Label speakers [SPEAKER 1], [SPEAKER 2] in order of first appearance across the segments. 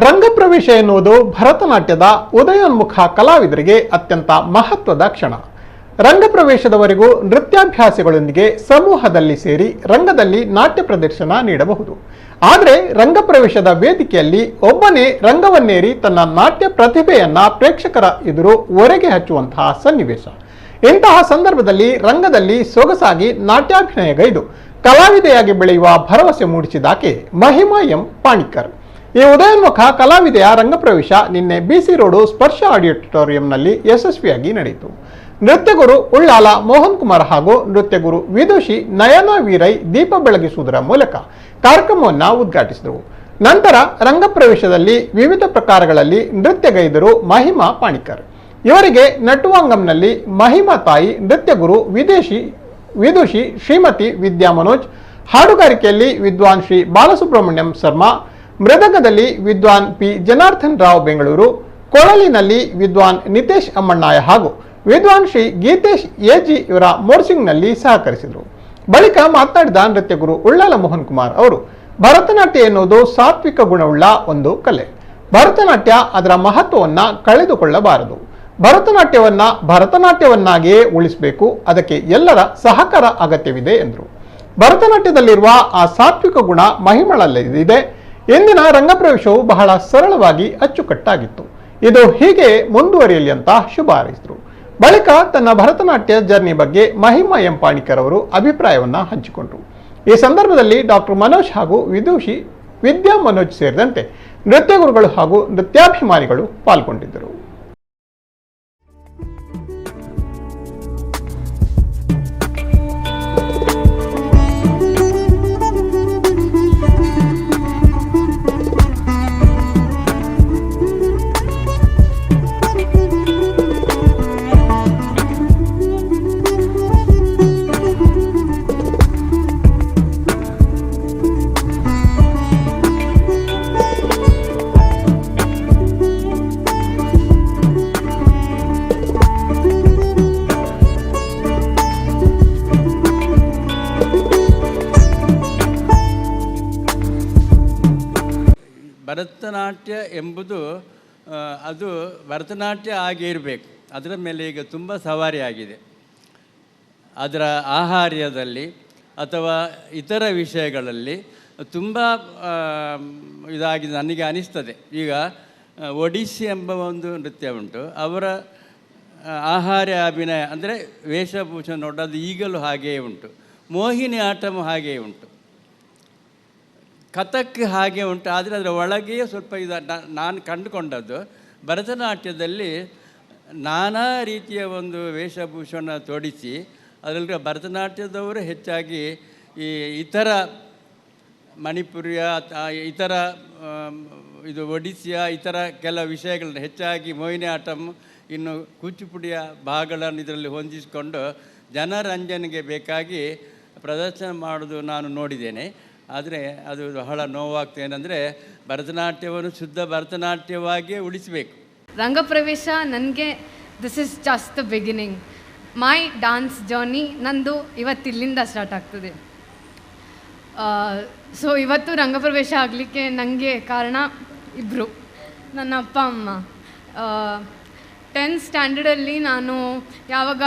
[SPEAKER 1] ರಂಗಪ್ರವೇಶ ಎನ್ನುವುದು ಭರತನಾಟ್ಯದ ಉದಯೋನ್ಮುಖ ಕಲಾವಿದರಿಗೆ ಅತ್ಯಂತ ಮಹತ್ವದ ಕ್ಷಣ. ರಂಗಪ್ರವೇಶದವರೆಗೂ ನೃತ್ಯಾಭ್ಯಾಸಿಗಳೊಂದಿಗೆ ಸಮೂಹದಲ್ಲಿ ಸೇರಿ ರಂಗದಲ್ಲಿ ನಾಟ್ಯ ಪ್ರದರ್ಶನ ನೀಡಬಹುದು. ಆದರೆ ರಂಗಪ್ರವೇಶದ ವೇದಿಕೆಯಲ್ಲಿ ಒಬ್ಬನೇ ರಂಗವನ್ನೇರಿ ತನ್ನ ನಾಟ್ಯ ಪ್ರತಿಭೆಯನ್ನ ಪ್ರೇಕ್ಷಕರ ಎದುರು ಒರೆಗೆ ಹಚ್ಚುವಂತಹ ಸನ್ನಿವೇಶ. ಇಂತಹ ಸಂದರ್ಭದಲ್ಲಿ ರಂಗದಲ್ಲಿ ಸೊಗಸಾಗಿ ನಾಟ್ಯಾಭಿನಯಗೈದು ಕಲಾವಿದೆಯಾಗಿ ಬೆಳೆಯುವ ಭರವಸೆ ಮೂಡಿಸಿದಾಕೆ ಮಹಿಮಾ ಎಂ ಪಾಣಿಕ್ಕರ್. ಈ ಉದಯೋನ್ಮುಖ ಕಲಾವಿದೆಯ ರಂಗಪ್ರವೇಶ ನಿನ್ನೆ ಬಿಸಿ ರೋಡು ಸ್ಪರ್ಶ ಆಡಿಟೋರಿಯಂನಲ್ಲಿ ಯಶಸ್ವಿಯಾಗಿ ನಡೆಯಿತು. ನೃತ್ಯಗುರು ಉಳ್ಳಾಲ ಮೋಹನ್ ಕುಮಾರ್ ಹಾಗೂ ನೃತ್ಯಗುರು ವಿದುಷಿ ನಯನಾ ವೀರೈ ದೀಪ ಬೆಳಗಿಸುವುದರ ಮೂಲಕ ಕಾರ್ಯಕ್ರಮವನ್ನು ಉದ್ಘಾಟಿಸಿದರು. ನಂತರ ರಂಗಪ್ರವೇಶದಲ್ಲಿ ವಿವಿಧ ಪ್ರಕಾರಗಳಲ್ಲಿ ನೃತ್ಯಗೈದರು ಮಹಿಮಾ ಪಾಣಿಕ್ಕರ್. ಇವರಿಗೆ ನಟುವಾಂಗಂನಲ್ಲಿ ಮಹಿಮಾ ತಾಯಿ, ನೃತ್ಯಗುರು ವಿದುಷಿ ಶ್ರೀಮತಿ ವಿದ್ಯಾ ಮನೋಜ್, ಹಾಡುಗಾರಿಕೆಯಲ್ಲಿ ವಿದ್ವಾನ್ ಶ್ರೀ ಬಾಲಸುಬ್ರಹ್ಮಣ್ಯಂ ಶರ್ಮಾ, ಮೃದಂಗದಲ್ಲಿ ವಿದ್ವಾನ್ ಪಿ ಜನಾರ್ದನ್ ರಾವ್ ಬೆಂಗಳೂರು, ಕೊಳಲಿನಲ್ಲಿ ವಿದ್ವಾನ್ ನಿತೇಶ್ ಅಮ್ಮಣ್ಣಾಯ ಹಾಗೂ ವಿದ್ವಾನ್ ಶ್ರೀ ಗೀತೇಶ್ ಎಜಿ ಇವರ ಮೋರ್ಸಿಂಗ್ನಲ್ಲಿ ಸಹಕರಿಸಿದರು. ಬಳಿಕ ಮಾತನಾಡಿದ ನೃತ್ಯಗುರು ಉಳ್ಳಾಲ ಮೋಹನ್ ಕುಮಾರ್ ಅವರು, ಭರತನಾಟ್ಯ ಎನ್ನುವುದು ಸಾತ್ವಿಕ ಗುಣವುಳ್ಳ ಒಂದು ಕಲೆ. ಭರತನಾಟ್ಯ ಅದರ ಮಹತ್ವವನ್ನ ಕಳೆದುಕೊಳ್ಳಬಾರದು. ಭರತನಾಟ್ಯವನ್ನಾಗಿಯೇ ಉಳಿಸಬೇಕು. ಅದಕ್ಕೆ ಎಲ್ಲರ ಸಹಕಾರ ಅಗತ್ಯವಿದೆ ಎಂದರು. ಭರತನಾಟ್ಯದಲ್ಲಿರುವ ಆ ಸಾತ್ವಿಕ ಗುಣ ಮಹಿಮಳಲ್ಲಿದೆ. ಇಂದಿನ ರಂಗಪ್ರವೇಶವು ಬಹಳ ಸರಳವಾಗಿ ಅಚ್ಚುಕಟ್ಟಾಗಿತ್ತು. ಇದು ಹೀಗೆ ಮುಂದುವರಿಯಲಿ ಅಂತ ಶುಭ ಹಾರೈಸಿದರು. ಬಳಿಕ ತನ್ನ ಭರತನಾಟ್ಯ ಜರ್ನಿ ಬಗ್ಗೆ ಮಹಿಮಾ ಎಂ ಪಾಣಿಕ್ಕರ್ ಅವರು ಅಭಿಪ್ರಾಯವನ್ನ ಹಂಚಿಕೊಂಡರು. ಈ ಸಂದರ್ಭದಲ್ಲಿ ಡಾಕ್ಟರ್ ಮನೋಜ್ ಹಾಗೂ ವಿದುಷಿ ವಿದ್ಯಾ ಮನೋಜ್ ಸೇರಿದಂತೆ ನೃತ್ಯಗುರುಗಳು ಹಾಗೂ ನೃತ್ಯಾಭಿಮಾನಿಗಳು ಪಾಲ್ಗೊಂಡಿದ್ದರು.
[SPEAKER 2] ಭರತನಾಟ್ಯ ಎಂಬುದು ಅದು ಭರತನಾಟ್ಯ ಆಗೇ ಇರಬೇಕು. ಅದರ ಮೇಲೆ ಈಗ ತುಂಬ ಸವಾರಿ ಆಗಿದೆ. ಅದರ ಆಹಾರ್ಯದಲ್ಲಿ ಅಥವಾ ಇತರ ವಿಷಯಗಳಲ್ಲಿ ತುಂಬ ಇದಾಗಿದೆ ನನಗೆ ಅನಿಸ್ತದೆ. ಈಗ ಒಡಿಸ್ಸಿ ಎಂಬ ಒಂದು ನೃತ್ಯ ಉಂಟು. ಅವರ ಆಹಾರ್ಯ ಅಭಿನಯ ಅಂದರೆ ವೇಷಭೂಷಣ ನೋಡೋದು ಈಗಲೂ ಹಾಗೆಯೇ ಉಂಟು. ಮೋಹಿನಿ ಆಟಮು ಹಾಗೆಯೇ ಉಂಟು. ಕಥಕ್ ಹಾಗೆ ಉಂಟು. ಆದರೆ ಅದರ ಒಳಗೆಯೇ ಸ್ವಲ್ಪ ನಾನು ಕಂಡುಕೊಂಡದ್ದು ಭರತನಾಟ್ಯದಲ್ಲಿ ನಾನಾ ರೀತಿಯ ಒಂದು ವೇಷಭೂಷಣ ತೊಡಿಸಿ ಅದರಲ್ಲಿ ಭರತನಾಟ್ಯದವರು ಹೆಚ್ಚಾಗಿ ಈ ಇತರ ಮಣಿಪುರಿಯ ಇತರ ಇದು ಒಡಿಸ್ಸಿಯ ಇತರ ಕೆಲವು ವಿಷಯಗಳನ್ನ ಹೆಚ್ಚಾಗಿ ಮೋಹಿನಿ ಆಟಮ್ ಇನ್ನು ಕೂಚಿಪುಡಿಯ ಭಾಗಗಳನ್ನು ಇದರಲ್ಲಿ ಹೊಂದಿಸಿಕೊಂಡು ಜನರಂಜನೆಗೆ ಬೇಕಾಗಿ ಪ್ರದರ್ಶನ ಮಾಡೋದು ನಾನು ನೋಡಿದ್ದೇನೆ. ಆದರೆ ಅದು ಬಹಳ ನೋವಾಗ್ತೇನೆಂದರೆ ಭರತನಾಟ್ಯವನ್ನು ಶುದ್ಧ ಭರತನಾಟ್ಯವಾಗಿಯೇ ಉಳಿಸಬೇಕು.
[SPEAKER 3] ರಂಗಪ್ರವೇಶ ನನಗೆ this is just the beginning. My dance journey ನಂದು ಇವತ್ತಿಲ್ಲಿಂದ ಸ್ಟಾರ್ಟ್ ಆಗ್ತದೆ. ಸೊ ಇವತ್ತು ರಂಗಪ್ರವೇಶ ಆಗಲಿಕ್ಕೆ ನನಗೆ ಕಾರಣ ಇಬ್ಬರು, ನನ್ನ ಅಪ್ಪ ಅಮ್ಮ. 10th ಸ್ಟ್ಯಾಂಡರ್ಡಲ್ಲಿ ನಾನು ಯಾವಾಗ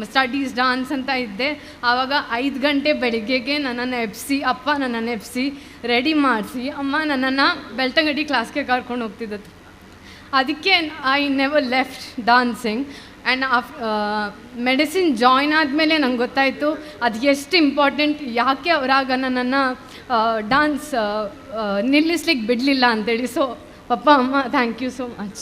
[SPEAKER 3] ಸ್ಟಡೀಸ್ ಡಾನ್ಸ್ ಅಂತ ಇದ್ದೆ, ಆವಾಗ 5 ಗಂಟೆ ಬೆಳಿಗ್ಗೆಗೆ ನನ್ನನ್ನು ಅಪ್ಪ ನನ್ನನ್ನು ಎಬ್ಸಿ ರೆಡಿ ಮಾಡಿಸಿ ಅಮ್ಮ ನನ್ನನ್ನು ಬೆಳ್ತಂಗಡಿ ಕ್ಲಾಸ್ಗೆ ಕರ್ಕೊಂಡು ಹೋಗ್ತಿದ್ದದ್ದು. ಅದಕ್ಕೆ I never left dancing. And medicine join ಆದಮೇಲೆ ನಂಗೆ ಗೊತ್ತಾಯಿತು ಅದು ಎಷ್ಟು ಇಂಪಾರ್ಟೆಂಟ್, ಯಾಕೆ ಅವರಾಗ ನನ್ನನ್ನು ಡಾನ್ಸ್ ನಿಲ್ಲಿಸ್ಲಿಕ್ಕೆ ಬಿಡಲಿಲ್ಲ ಅಂತೇಳಿ. ಸೊ ಪಪ್ಪ ಅಮ್ಮ ಥ್ಯಾಂಕ್ ಯು ಸೋ ಮಚ್.